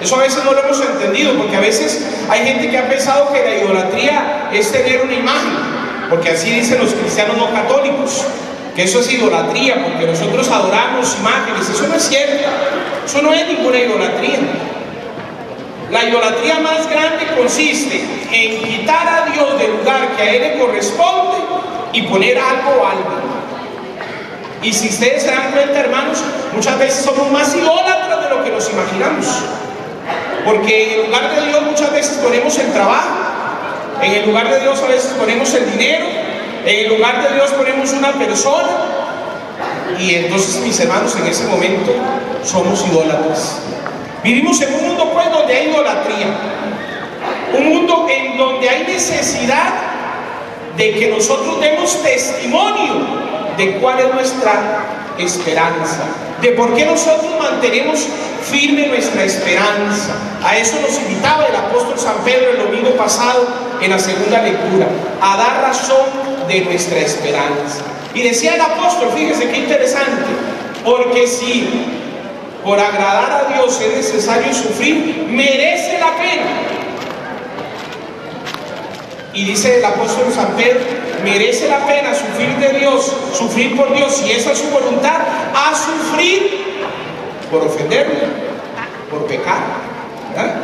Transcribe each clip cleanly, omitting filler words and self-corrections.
Eso a veces no lo hemos entendido, porque a veces hay gente que ha pensado que la idolatría es tener una imagen, porque así dicen los cristianos no católicos, que eso es idolatría, porque nosotros adoramos imágenes. Eso no es cierto, eso no es ninguna idolatría. La idolatría más grande consiste en quitar a Dios del lugar que a Él le corresponde y poner algo o alguien. Y si ustedes se dan cuenta, hermanos, muchas veces somos más idólatras de lo que nos imaginamos, porque en lugar de Dios muchas veces ponemos el trabajo, en el lugar de Dios a veces ponemos el dinero, en el lugar de Dios ponemos una persona, y entonces, mis hermanos, en ese momento somos idólatras. Vivimos en un mundo, pues, donde hay idolatría, un mundo en donde hay necesidad de que nosotros demos testimonio de cuál es nuestra esperanza, de por qué nosotros mantenemos firme nuestra esperanza. A eso nos invitaba el apóstol San Pedro el domingo pasado en la segunda lectura, a dar razón de nuestra esperanza. Y decía el apóstol, fíjese qué interesante, porque si por agradar a Dios es necesario sufrir, merece la pena. Y dice el apóstol San Pedro, merece la pena sufrir de Dios, sufrir por Dios, si esa es su voluntad, a sufrir por ofenderle, por pecar, ¿verdad?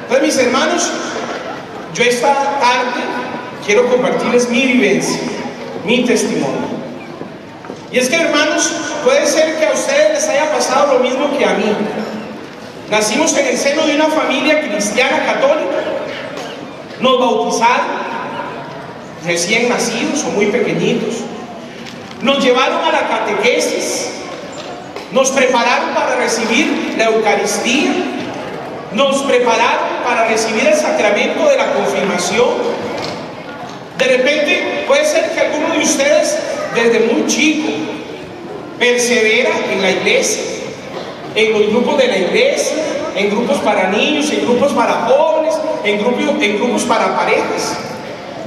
Entonces, mis hermanos, yo esta tarde quiero compartirles mi vivencia, mi testimonio. Y es que, hermanos, puede ser que a ustedes les haya pasado lo mismo que a mí. Nacimos en el seno de una familia cristiana católica, nos bautizaron recién nacidos o muy pequeñitos, nos llevaron a la catequesis, nos prepararon para recibir la Eucaristía, nos prepararon para recibir el sacramento de la confirmación. De repente puede ser que alguno de ustedes desde muy chico persevera en la iglesia, en los grupos de la iglesia, en grupos para niños, en grupos para jóvenes, en grupos para parejas.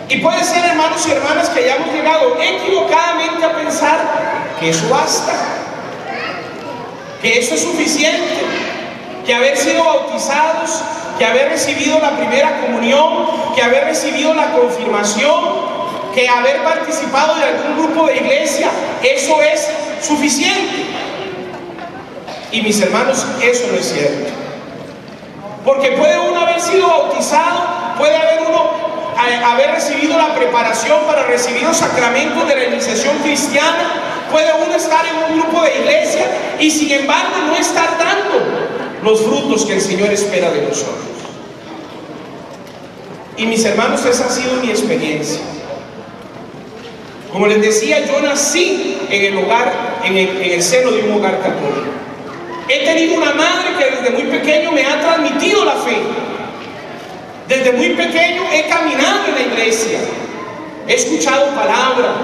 Y puede ser, hermanos y hermanas, que hayamos llegado equivocadamente a pensar que eso basta, que eso es suficiente, que haber sido bautizados, que haber recibido la primera comunión, que haber recibido la confirmación, que haber participado de algún grupo de iglesia, eso es suficiente. Y mis hermanos, eso no es cierto, porque puede uno haber sido bautizado, puede haber recibido la preparación para recibir los sacramentos de la iniciación cristiana, puede uno estar en un grupo de iglesia y sin embargo no estar dando los frutos que el Señor espera de nosotros. Y mis hermanos, esa ha sido mi experiencia. Como les decía, yo nací en el seno de un hogar católico. He tenido una madre que desde muy pequeño me ha transmitido la fe. Desde muy pequeño he caminado en la iglesia, he escuchado palabra,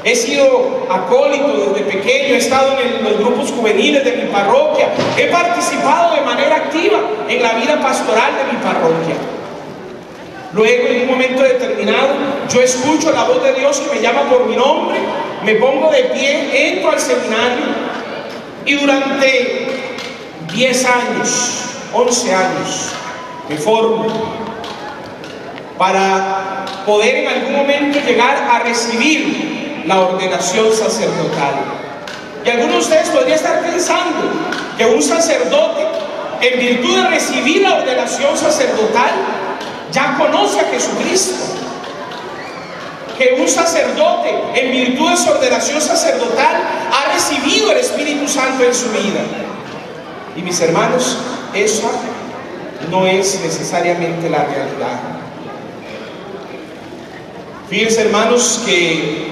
he sido acólito desde pequeño, he estado en los grupos juveniles de mi parroquia, he participado de manera activa en la vida pastoral de mi parroquia. Luego, en un momento determinado, yo escucho la voz de Dios que me llama por mi nombre, me pongo de pie, entro al seminario y durante 10 años, 11 años, me formo para poder en algún momento llegar a recibir la ordenación sacerdotal. Y algunos de ustedes podrían estar pensando que un sacerdote, en virtud de recibir la ordenación sacerdotal, ya conoce a Jesucristo, que un sacerdote, en virtud de su ordenación sacerdotal, ha recibido el Espíritu Santo en su vida. Y mis hermanos, eso no es necesariamente la realidad. Fíjense, hermanos, que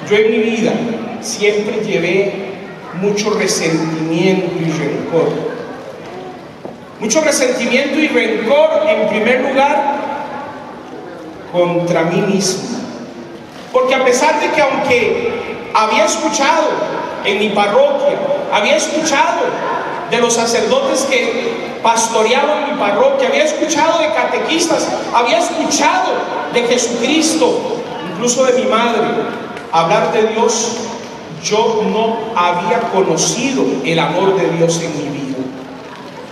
yo en mi vida siempre llevé mucho resentimiento y rencor. Mucho resentimiento y rencor, en primer lugar, contra mí mismo. Porque a pesar de que, aunque había escuchado en mi parroquia, había escuchado de los sacerdotes que pastoreaban mi parroquia, había escuchado de catequistas, había escuchado de Jesucristo, incluso de mi madre, hablar de Dios, yo no había conocido el amor de Dios en mi vida.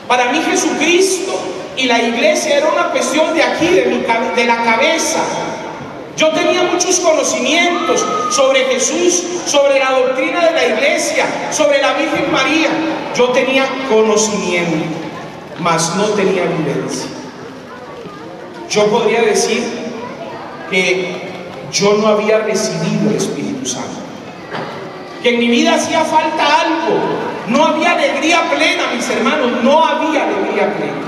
Para mí Jesucristo y la iglesia era una cuestión de aquí, de la cabeza. Yo tenía muchos conocimientos sobre Jesús, sobre la doctrina de la iglesia, sobre la Virgen María. Yo tenía conocimiento, mas no tenía vivencia. Yo podría decir que yo no había recibido el Espíritu Santo, que en mi vida hacía falta algo. No había alegría plena, mis hermanos, no había alegría plena.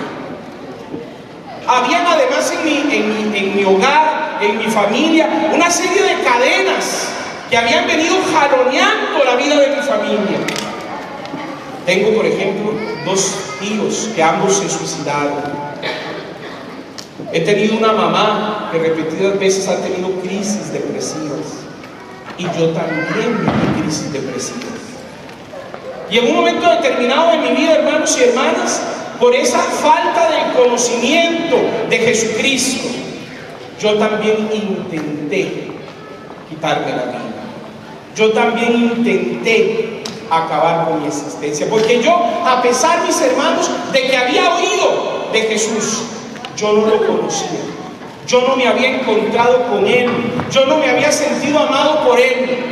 Habían además en mi hogar, en mi familia, una serie de cadenas que habían venido jaloneando la vida de mi familia. Tengo, por ejemplo, 2 tíos que ambos se suicidaron. He tenido una mamá que repetidas veces ha tenido crisis depresivas. Y yo también viví crisis depresivas. Y en un momento determinado de mi vida, hermanos y hermanas, por esa falta de conocimiento de Jesucristo, yo también intenté quitarme la vida. Yo también intenté acabar con mi existencia. Porque yo, a pesar, mis hermanos, de que había oído de Jesús, yo no lo conocía. Yo no me había encontrado con Él. Yo no me había sentido amado por Él.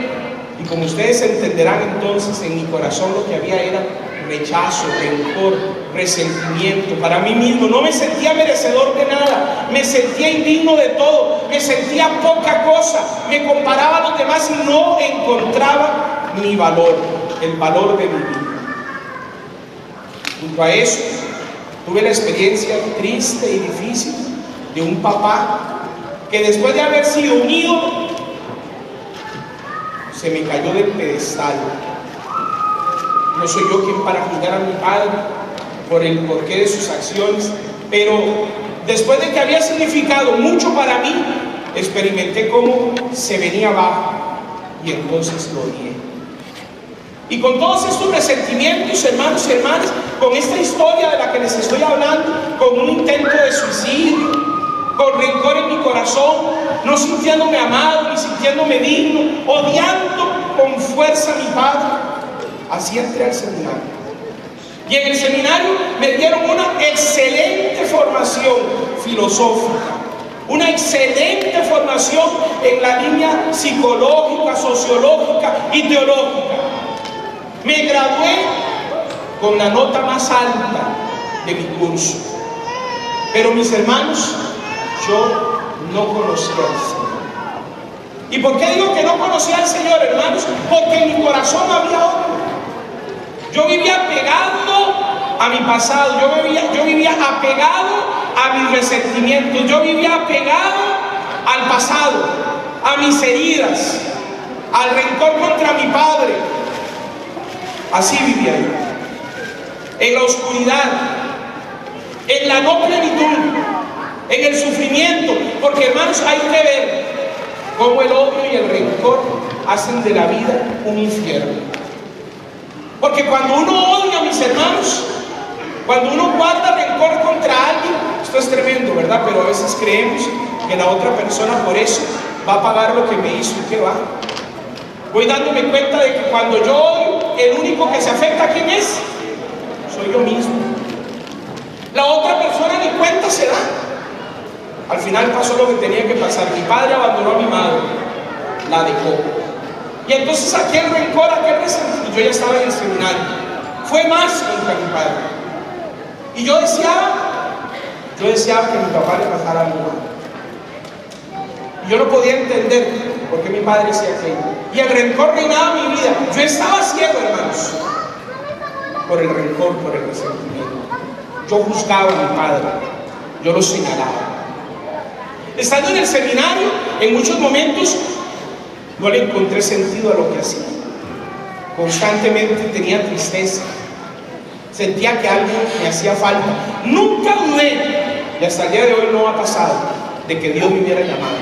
Y como ustedes entenderán, entonces en mi corazón lo que había era rechazo, rencor, resentimiento para mí mismo. No me sentía merecedor de nada, me sentía indigno de todo, me sentía poca cosa, me comparaba a los demás y no encontraba mi valor, el valor de mi vida. Junto a eso, tuve la experiencia triste y difícil de un papá que después de haber sido unido, se me cayó del pedestal. No soy yo quien para juzgar a mi padre por el porqué de sus acciones, pero después de que había significado mucho para mí, experimenté cómo se venía abajo y entonces lo odié. Y con todos estos resentimientos, hermanos y hermanas, con esta historia de la que les estoy hablando, con un intento de suicidio, con rencor en mi corazón, no sintiéndome amado ni sintiéndome digno, odiando con fuerza a mi padre, así entré al seminario. Y en el seminario me dieron una excelente formación filosófica, una excelente formación en la línea psicológica, sociológica y teológica. Me gradué con la nota más alta de mi curso. Pero mis hermanos, yo no conocía al Señor. ¿Y por qué digo que no conocía al Señor, hermanos? Porque en mi corazón había odio. Yo vivía apegado a mi pasado, yo vivía apegado a mis resentimientos, yo vivía apegado al pasado, a mis heridas, al rencor contra mi padre. Así vivía yo, en la oscuridad, en la no plenitud, en el sufrimiento. Porque, hermanos, hay que ver cómo el odio y el rencor hacen de la vida un infierno. Porque cuando uno odia, mis hermanos, cuando uno guarda rencor contra alguien, esto es tremendo, ¿verdad? Pero a veces creemos que la otra persona por eso va a pagar lo que me hizo. ¿Y qué va? Voy dándome cuenta de que cuando yo odio, el único que se afecta, ¿quién es? Soy yo mismo. La otra persona ni cuenta se da. Al final pasó lo que tenía que pasar. Mi padre abandonó a mi madre, la dejó. Y entonces aquel rencor, aquel resentimiento, yo ya estaba en el seminario, fue más contra mi padre. Y yo deseaba que mi papá le pasara algo mal. Y yo no podía entender por qué mi padre hacía aquello. Y el rencor reinaba en mi vida. Yo estaba ciego, hermanos, por el rencor, por el resentimiento. Yo juzgaba a mi padre, yo lo señalaba. Estando en el seminario, en muchos momentos no le encontré sentido a lo que hacía. Constantemente tenía tristeza, sentía que algo me hacía falta. Nunca dudé, y hasta el día de hoy no ha pasado, de que Dios me hubiera llamado.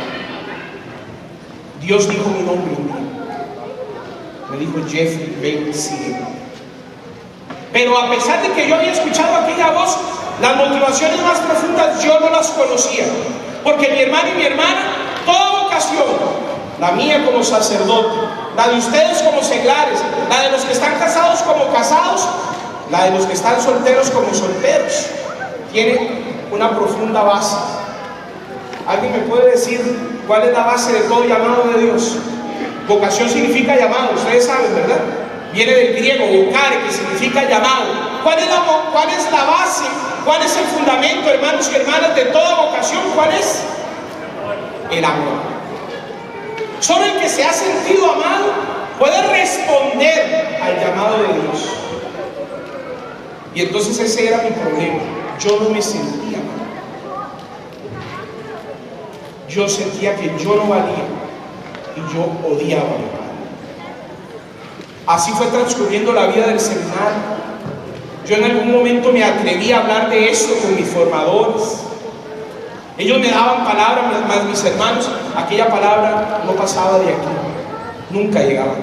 Dios dijo mi nombre un día. Me dijo: Jeffrey, ven, sigue. Pero a pesar de que yo había escuchado aquella voz, las motivaciones más profundas yo no las conocía. Porque mi hermano y mi hermana, toda vocación, la mía como sacerdote, la de ustedes como seglares, la de los que están casados como casados, la de los que están solteros como solteros, tiene una profunda base. ¿Alguien me puede decir cuál es la base de todo llamado de Dios? Vocación significa llamado, ustedes saben, ¿verdad? Viene del griego, vocare, que significa llamado. ¿Cuál es la base? ¿Cuál es el fundamento, hermanos y hermanas, de toda vocación? ¿Cuál es? El amor. Solo el que se ha sentido amado puede responder al llamado de Dios. Y entonces ese era mi problema. Yo no me sentía amado. Yo sentía que yo no valía y yo odiaba a mi padre. Así fue transcurriendo la vida del seminario. Yo en algún momento me atreví a hablar de esto con mis formadores. Ellos me daban palabras, más mis hermanos, aquella palabra no pasaba de aquí, nunca llegaba acá.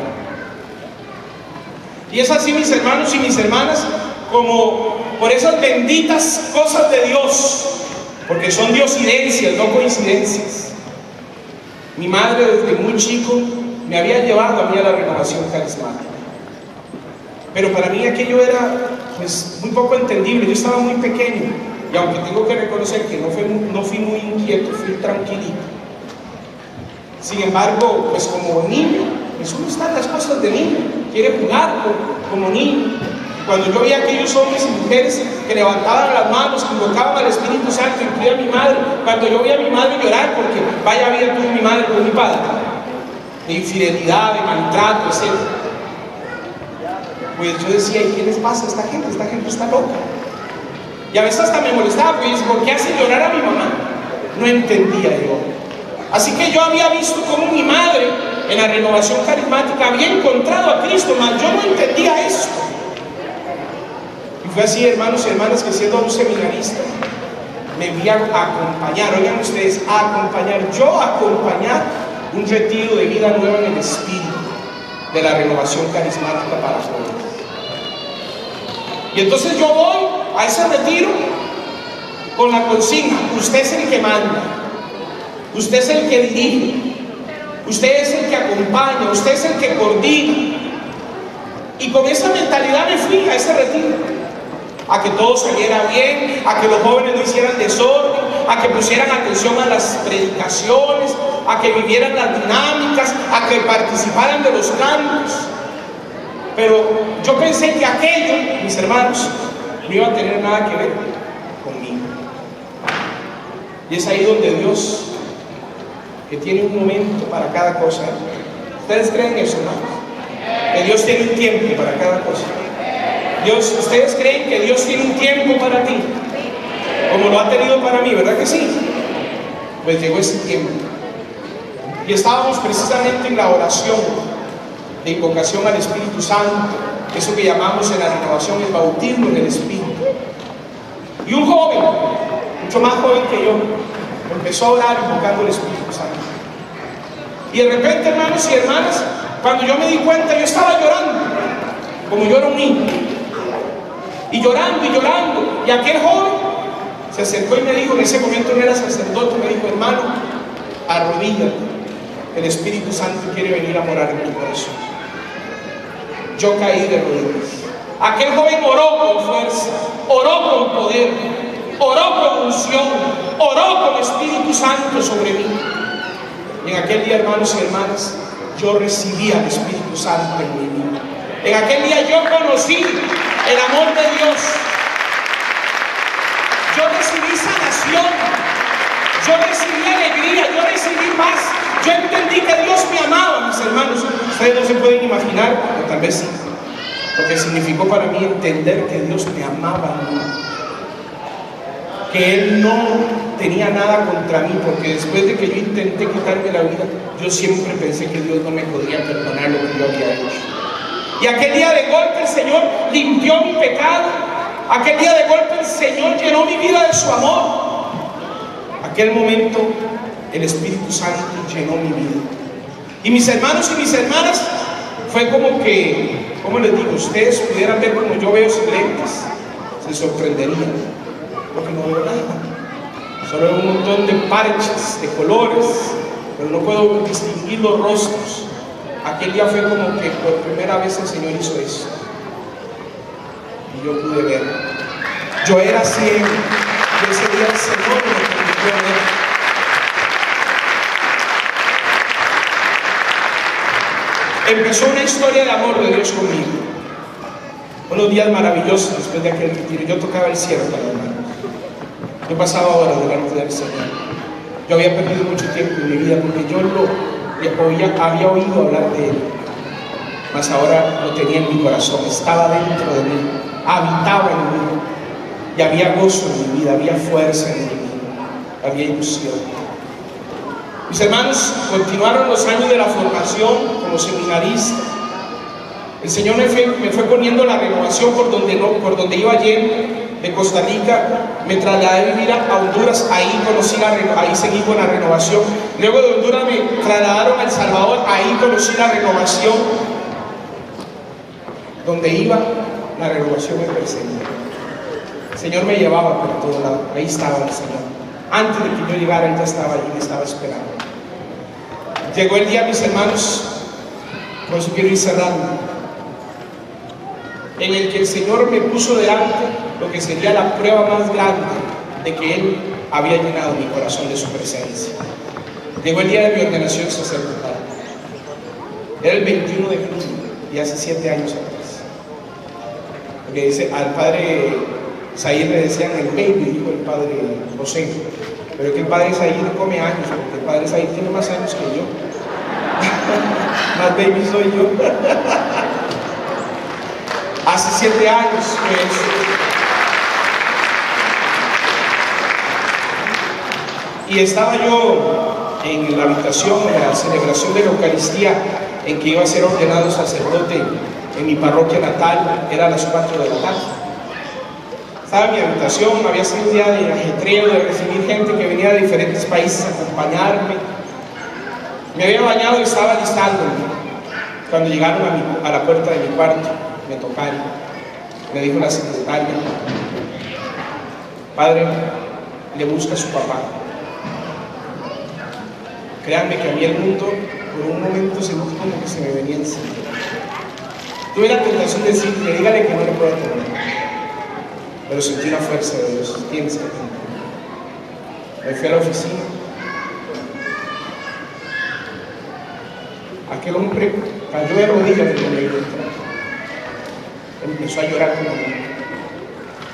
Y es así, mis hermanos y mis hermanas, como por esas benditas cosas de Dios, porque son diosidencias, no coincidencias. Mi madre desde muy chico me había llevado a mí a la renovación carismática, pero para mí aquello era pues muy poco entendible. Yo estaba muy pequeño y aunque tengo que reconocer que no fui muy inquieto, fui tranquilito. Sin embargo, pues como niño, eso no están las cosas de niño, quiere jugar como niño. Cuando yo vi a aquellos hombres y mujeres que levantaban las manos, que invocaban al Espíritu Santo, incluía a mi madre, cuando yo vi a mi madre llorar, porque vaya vida tuvo mi madre con mi padre, de infidelidad, de maltrato, etc. Pues yo decía, ¿y qué les pasa a esta gente? Esta gente está loca. Y a veces hasta me molestaba, pues, ¿por qué hace llorar a mi mamá? No entendía yo. Así que yo había visto cómo mi madre, en la renovación carismática, había encontrado a Cristo, mas yo no entendía esto. Y fue así, hermanos y hermanas, que siendo un seminarista, me vi a acompañar, oigan ustedes, yo acompañar un retiro de vida nueva en el Espíritu, de la renovación carismática para jóvenes. Y entonces yo voy a ese retiro con la consigna: usted es el que manda, usted es el que dirige, usted es el que acompaña, usted es el que coordina. Y con esa mentalidad me fui a ese retiro, a que todo saliera bien, a que los jóvenes no hicieran desorden, a que pusieran atención a las predicaciones, a que vivieran las dinámicas, a que participaran de los cantos. Pero yo pensé que aquello, mis hermanos, no iba a tener nada que ver conmigo. Y es ahí donde Dios, que tiene un momento para cada cosa. ¿Ustedes creen eso, hermanos? Que Dios tiene un tiempo para cada cosa. ¿Ustedes creen que Dios tiene un tiempo para ti? Como lo ha tenido para mí, ¿verdad que sí? Pues llegó ese tiempo. Y estábamos precisamente en la oración de invocación al Espíritu Santo, eso que llamamos en la renovación el bautismo en el Espíritu. Y un joven, mucho más joven que yo, empezó a orar invocando al Espíritu Santo. Y de repente, hermanos y hermanas, cuando yo me di cuenta, yo estaba llorando, como yo era un niño, y llorando, y aquel joven se acercó y me dijo, en ese momento no era sacerdote, me dijo: hermano, arrodíllate, el Espíritu Santo quiere venir a morar en tu corazón. Yo caí de rodillas. Aquel joven oró con fuerza, oró con poder, oró con unción, oró con Espíritu Santo sobre mí. Y en aquel día, hermanos y hermanas, yo recibí al Espíritu Santo en mi vida. En aquel día yo conocí el amor de Dios. Yo recibí sanación, yo recibí alegría, yo recibí paz. Yo entendí que Dios me amaba, mis hermanos. Ustedes no se pueden imaginar, o tal vez sí, lo que significó para mí entender que Dios me amaba a mí, que Él no tenía nada contra mí, porque después de que yo intenté quitarme la vida, yo siempre pensé que Dios no me podía perdonar lo que yo había hecho. Y aquel día de golpe el Señor limpió mi pecado. Aquel día de golpe el Señor llenó mi vida de su amor. Aquel momento el Espíritu Santo llenó mi vida. Y mis hermanos y mis hermanas, fue como que, ¿cómo les digo? Ustedes pudieran ver como yo veo sin lentes, se sorprenderían, porque no veo nada. Solo veo un montón de parches, de colores, pero no puedo distinguir los rostros. Aquel día fue como que por primera vez el Señor hizo eso. y yo pude ver. Yo era ciego y ese día el Señor me permitió ver. Empezó una historia de amor de Dios conmigo. Unos días maravillosos después de aquel retiro. Yo tocaba el cielo para hermano. Yo pasaba horas delante del Señor. Yo había perdido mucho tiempo en mi vida porque yo había oído hablar de Él, mas ahora lo tenía en mi corazón, estaba dentro de mí, habitaba en mí, y había gozo en mi vida, había fuerza en mi vida, había ilusión. Mis hermanos, continuaron los años de la formación como seminarista. El Señor me fue poniendo la renovación por donde iba yendo. De Costa Rica me trasladé a vivir a Honduras, ahí seguí con la renovación. Luego de Honduras me trasladaron a El Salvador, ahí conocí la renovación. Donde iba, la renovación me perseguía. El Señor me llevaba por todo lado, ahí estaba el Señor. Antes de que yo llegara, Él ya estaba allí, me estaba esperando. Llegó el día, mis hermanos, por eso quiero ir cerrando, en el que el Señor me puso delante lo que sería la prueba más grande de que Él había llenado mi corazón de su presencia. Llegó el día de mi ordenación sacerdotal. Era el 21 de junio, y hace 7 años atrás. Porque dice, al padre Zahir le decían el baby, dijo el padre José. Pero es que el padre Zahir no come años, porque el padre Zahir tiene más años que yo. Más baby soy yo. Hace 7 años que eso. Y estaba yo en la habitación, en la celebración de la Eucaristía, en que iba a ser ordenado sacerdote en mi parroquia natal. Era a las 4 de la tarde. Estaba en mi habitación, había sido un día de ajetreo, de recibir gente que venía de diferentes países a acompañarme. Me había bañado y estaba alistándome cuando llegaron a la puerta de mi cuarto. Me tocaron. Me dijo la secretaria: padre, le busca a su papá. Créanme que a mí el mundo por un momento sentí como que se me venía encima. Tuve la tentación de decirle: dígale que no le puedo atender. Pero sentí una fuerza de Dios: tienes que atender. Me fui a la oficina. Aquel hombre cayó de rodillas cuando me vio entrar. Empezó a llorar como niño.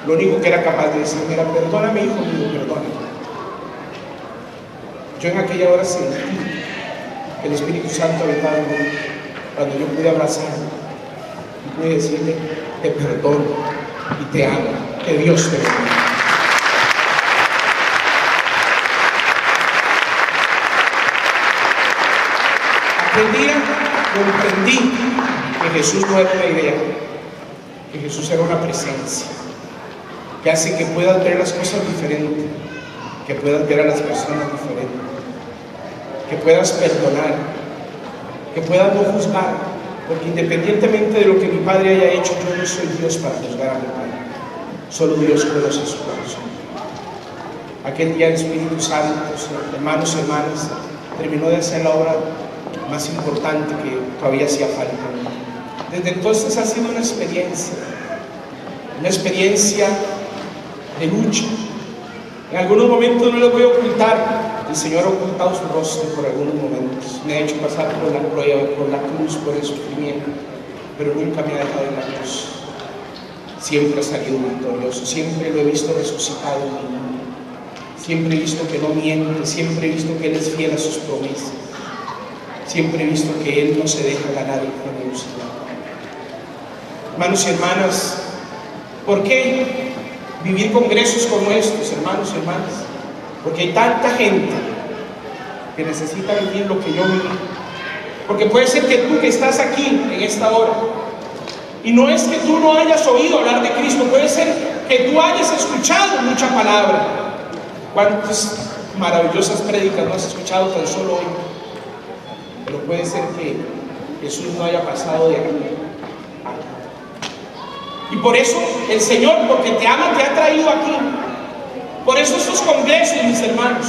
Lo único que era capaz de decirme era: perdóname, hijo mío, perdóname. Yo en aquella hora sentí que el Espíritu Santo habitaba en mí, cuando yo pude abrazarlo y pude decirle: te perdono y te amo, que Dios te bendiga. Aquel día comprendí que Jesús no era una idea, que Jesús era una presencia que hace que puedas ver las cosas diferentes, que puedas ver a las personas diferentes, que puedas perdonar, que puedas no juzgar, porque independientemente de lo que mi Padre haya hecho, yo no soy Dios para juzgar a mi Padre. Solo Dios conoce su corazón. Aquel día el Espíritu Santo, hermanos y hermanas, terminó de hacer la obra más importante que todavía hacía falta. Desde entonces ha sido una experiencia de lucha. En algunos momentos, no les voy a ocultar, el Señor ha ocultado su rostro por algunos momentos. Me ha hecho pasar por la prueba, por la cruz, por el sufrimiento, pero nunca me ha dejado en la cruz. Siempre ha salido victorioso, siempre lo he visto resucitado en mí. Siempre he visto que no miente, siempre he visto que Él es fiel a sus promesas. Siempre he visto que Él no se deja ganar en generosidad. Hermanos y hermanas, ¿por qué vivir congresos como estos, hermanos y hermanas? Porque hay tanta gente que necesita vivir lo que yo viví. Porque puede ser que tú que estás aquí en esta hora, y no es que tú no hayas oído hablar de Cristo, puede ser que tú hayas escuchado mucha palabra. ¿Cuántas maravillosas prédicas no has escuchado tan solo hoy? Pero puede ser que Jesús no haya pasado de aquí. Y por eso el Señor, porque te ama, te ha traído aquí. Por eso estos congresos, mis hermanos.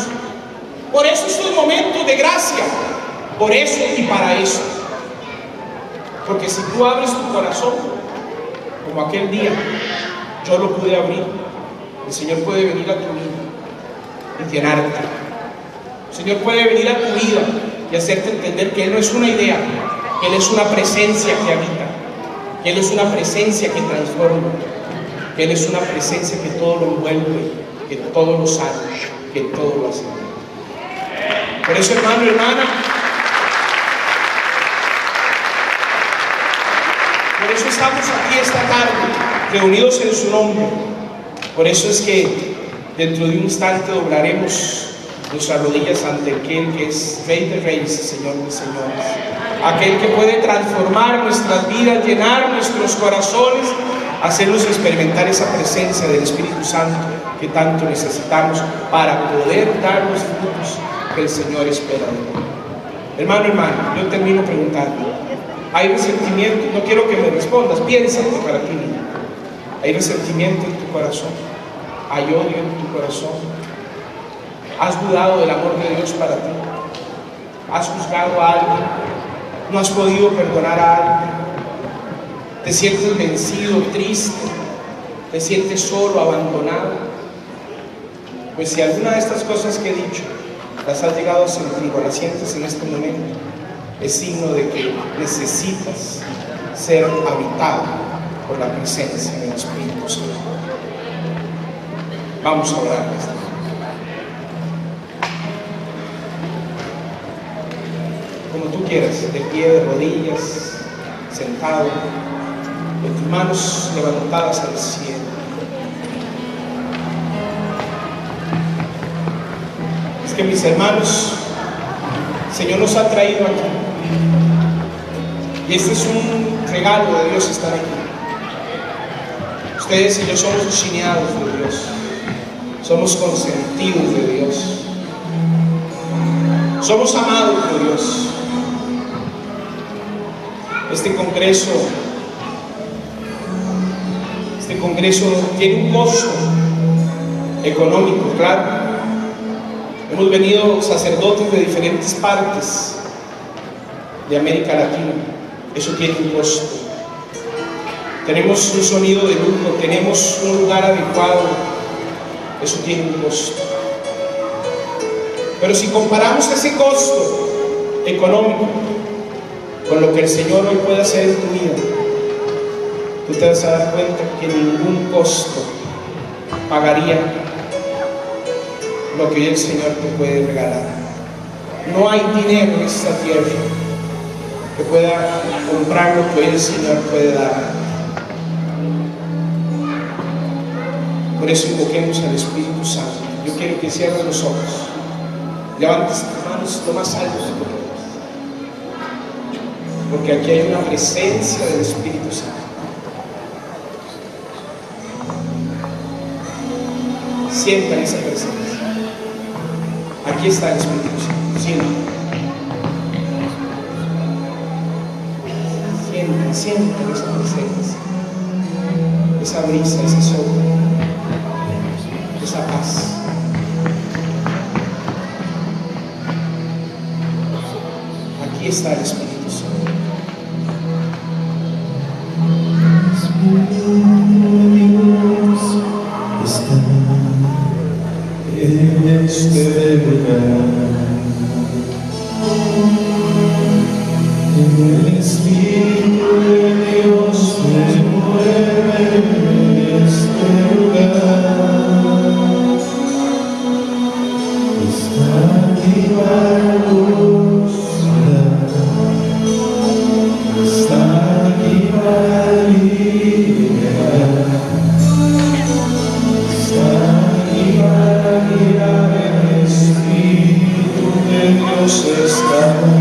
Por eso estos momentos de gracia. Por eso y para eso. Porque si tú abres tu corazón, como aquel día, Yo lo pude abrir. El Señor puede venir a tu vida y llenarte. El Señor puede venir a tu vida y hacerte entender que Él no es una idea, que Él es una presencia que habita, que Él es una presencia que transforma, que Él es una presencia que todo lo envuelve, que todo lo sana, que todo lo hace. Por eso, hermano y hermana, por eso estamos aquí esta tarde, reunidos en su nombre. Por eso es que dentro de un instante doblaremos nuestras rodillas ante aquel que es Rey de Reyes y Señor de Señores, aquel que puede transformar nuestras vidas, llenar nuestros corazones, hacernos experimentar esa presencia del Espíritu Santo que tanto necesitamos para poder dar los frutos que el Señor espera de nosotros. Hermano, yo termino preguntando: ¿hay resentimiento? No quiero que me respondas, piénsate para ti mismo. ¿Hay resentimiento en tu corazón? ¿Hay odio en tu corazón? ¿Has dudado del amor de Dios para ti? ¿Has juzgado a alguien? ¿No has podido perdonar a alguien? ¿Te sientes vencido, triste? ¿Te sientes solo, abandonado? Pues si alguna de estas cosas que he dicho las has llegado a sentir o las sientes en este momento, es signo de que necesitas ser habitado por la presencia del Espíritu Santo. Vamos a orar. Como tú quieras, de pie, de rodillas, sentado, con tus manos levantadas al cielo. Es que, mis hermanos, el Señor nos ha traído aquí. Y este es un regalo de Dios estar aquí. Ustedes y yo somos chineados de Dios. Somos consentidos de Dios. Somos amados de Dios. Este congreso tiene un costo económico, claro. Hemos venido sacerdotes de diferentes partes de América Latina. Eso tiene un costo. Tenemos un sonido de lujo, tenemos un lugar adecuado. Eso tiene un costo. Pero si comparamos ese costo económico con lo que el Señor hoy puede hacer en tu vida, tú te vas a dar cuenta que ningún costo pagaría lo que hoy el Señor te puede regalar. No hay dinero en esta tierra que pueda comprar lo que hoy el Señor puede dar. Por eso invoquemos al Espíritu Santo. Yo quiero que cierren los ojos, levantes tus manos lo más alto que puedas, porque aquí hay una presencia del Espíritu Santo. Sientan esa presencia. Aquí está el Espíritu Santo. Sientan esa presencia, esa brisa, ese sol, esa paz. Aquí está el Espíritu Santo. Está en este lugar. El Espíritu de Dios se mueve en este lugar. Está aquí para buscar. Está aquí para liberar. Está aquí para guiar. El Espíritu de Dios está aquí.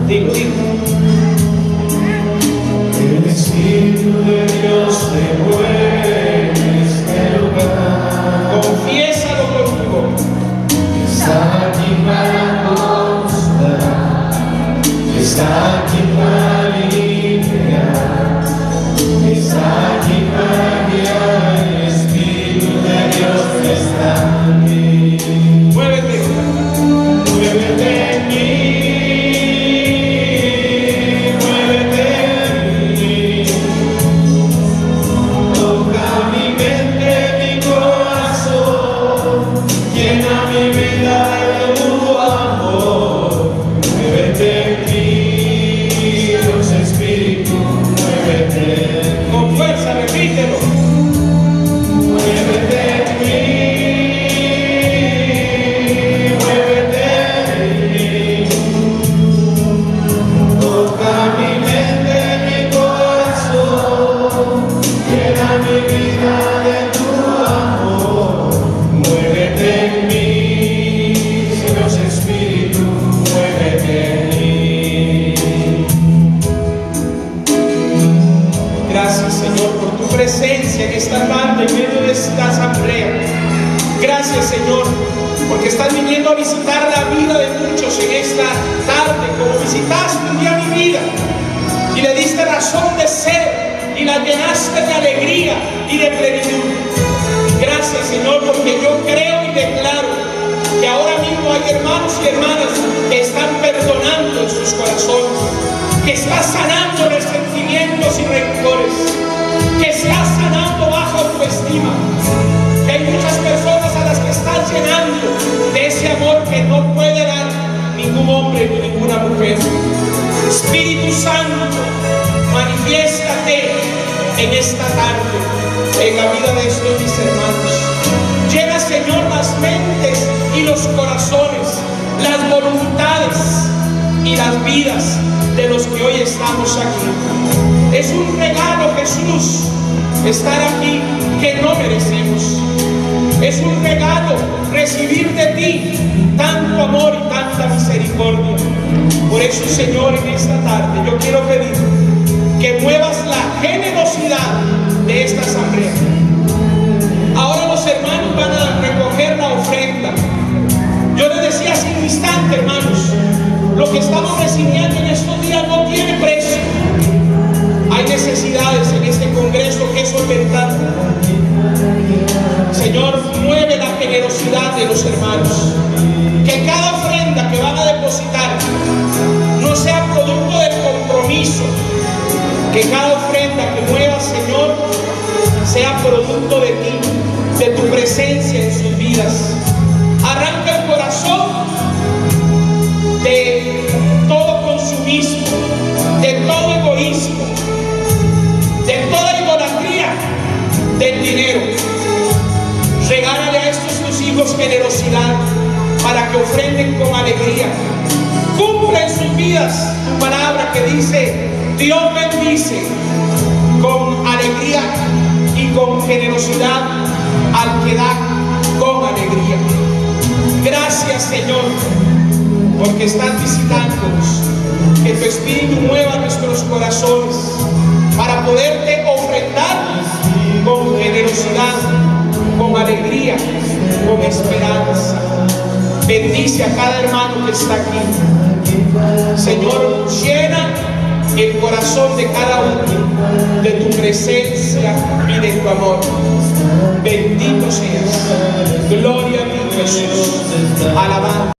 Digo. El Espíritu de Dios se mueve en este lugar. Confiésalo conmigo. Está aquí para mostrar. Está aquí para limpiar. Está aquí para guiar. El Espíritu de Dios está aquí. Muévete. visitaste un día mi vida y le diste razón de ser y la llenaste de alegría y de plenitud. Gracias, Señor, porque yo creo y declaro que ahora mismo hay hermanos y hermanas que están perdonando en sus corazones, que está sanando resentimientos y rencores, que está sanando baja autoestima, que hay muchas personas a las que estás llenando de ese amor que no puede dar ningún hombre ni ninguna mujer. Espíritu Santo, manifiéstate en esta tarde en la vida de estos mis hermanos. Llena, Señor, las mentes y los corazones, las voluntades y las vidas de los que hoy estamos aquí. Es un regalo, Jesús, estar aquí que no merecemos. Es un regalo recibir de ti tanto amor y tanta misericordia. Por eso, Señor, en esta tarde yo quiero pedir que muevas la generosidad de esta asamblea. Ahora los hermanos van a recoger la ofrenda. Yo les decía hace un instante, hermanos, lo que estamos recibiendo en estos días no tiene precio. Hay necesidades en este congreso que solventar. Señor, mueve la generosidad de los hermanos. Que cada ofrenda que van a depositar no sea producto del compromiso. Que cada ofrenda que muevas, Señor, sea producto de ti, de tu presencia en sus vidas. Arranca el corazón de todo consumismo, de todo egoísmo, de toda idolatría del dinero. Regálale a estos tus hijos generosidad para que ofrenden con alegría. Cumple en sus vidas tu palabra que dice: Dios bendice con alegría y con generosidad al que da con alegría. Gracias, Señor, porque estás visitándonos. Que tu Espíritu mueva nuestros corazones para poderte ofrendar con generosidad, con alegría, con esperanza. Bendice a cada hermano que está aquí. Señor, llena el corazón de cada uno de tu presencia y de tu amor. Bendito seas. Gloria a ti, Jesús. Alabado.